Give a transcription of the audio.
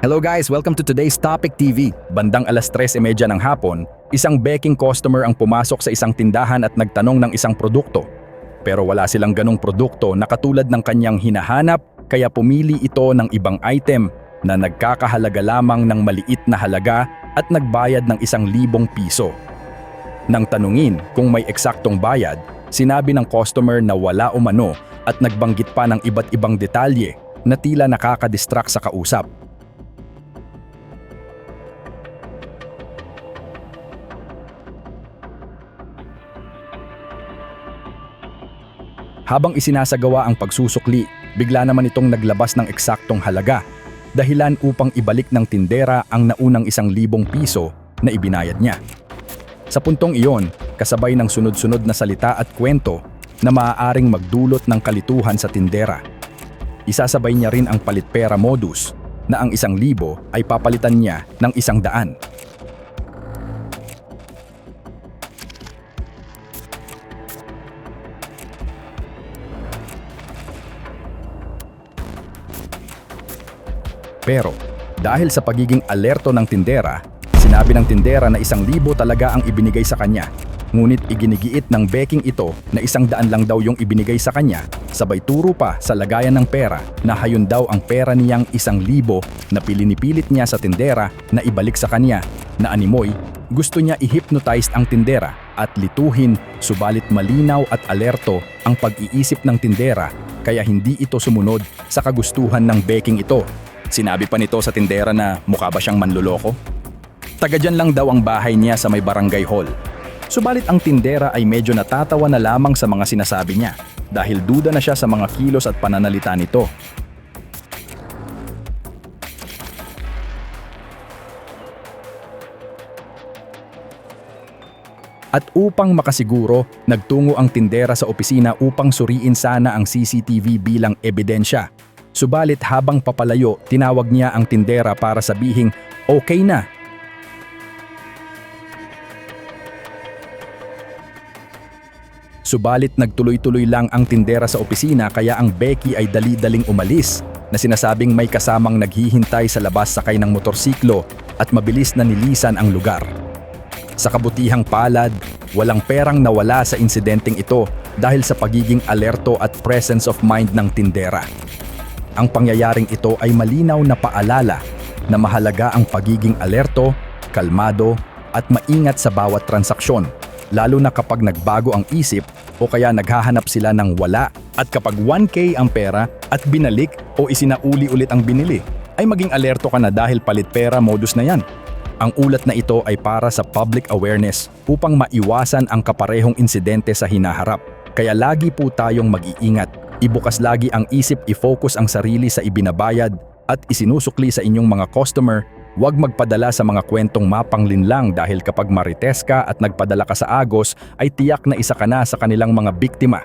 Hello guys, welcome to today's Topic TV. Bandang alas 3:30 ng hapon, isang beking customer ang pumasok sa isang tindahan at nagtanong ng isang produkto. Pero wala silang ganong produkto na katulad ng kanyang hinahanap, kaya pumili ito ng ibang item na nagkakahalaga lamang ng maliit na halaga at nagbayad ng 1,000 piso. Nang tanungin kung may eksaktong bayad, sinabi ng customer na wala umano at nagbanggit pa ng iba't ibang detalye na tila nakakadistract sa kausap. Habang isinasagawa ang pagsusukli, bigla naman itong naglabas ng eksaktong halaga, dahilan upang ibalik ng tindera ang naunang 1,000 piso na ibinayad niya. Sa puntong iyon, kasabay ng sunod-sunod na salita at kwento na maaaring magdulot ng kalituhan sa tindera. Isasabay niya rin ang palit pera modus na ang 1,000 ay papalitan niya ng 100. Pero dahil sa pagiging alerto ng tindera, sinabi ng tindera na 1,000 talaga ang ibinigay sa kanya. Ngunit iginigiit ng beking ito na 100 lang daw yung ibinigay sa kanya, sabay turo pa sa lagayan ng pera na hayon daw ang pera niyang 1,000 na pilinipilit niya sa tindera na ibalik sa kanya, na animoy, gusto niya i-hypnotize ang tindera at lituhin, subalit malinaw at alerto ang pag-iisip ng tindera kaya hindi ito sumunod sa kagustuhan ng beking ito. Sinabi pa nito sa tindera na mukha ba siyang manloloko? Taga dyan lang daw ang bahay niya sa may barangay hall. Subalit ang tindera ay medyo natatawa na lamang sa mga sinasabi niya dahil duda na siya sa mga kilos at pananalita nito. At upang makasiguro, nagtungo ang tindera sa opisina upang suriin sana ang CCTV bilang ebidensya. Subalit habang papalayo, tinawag niya ang tindera para sabihing okay na. Subalit nagtuloy-tuloy lang ang tindera sa opisina kaya ang Becky ay dali-daling umalis na sinasabing may kasamang naghihintay sa labas sakay ng motorsiklo at mabilis na nilisan ang lugar. Sa kabutihang palad, walang perang nawala sa insidenteng ito dahil sa pagiging alerto at presence of mind ng tindera. Ang pangyayaring ito ay malinaw na paalala na mahalaga ang pagiging alerto, kalmado at maingat sa bawat transaksyon, lalo na kapag nagbago ang isip o kaya naghahanap sila ng wala, at kapag 1K ang pera at binalik o isinauli ulit ang binili, ay maging alerto ka na dahil palit pera modus na yan. Ang ulat na ito ay para sa public awareness upang maiwasan ang kaparehong insidente sa hinaharap. Kaya lagi po tayong mag-iingat. Ibukas lagi ang isip, i-focus ang sarili sa ibinabayad at isinusukli sa inyong mga customer. Huwag magpadala sa mga kwentong mapanglinlang dahil kapag marites ka at nagpadala ka sa agos ay tiyak na isa ka na sa kanilang mga biktima.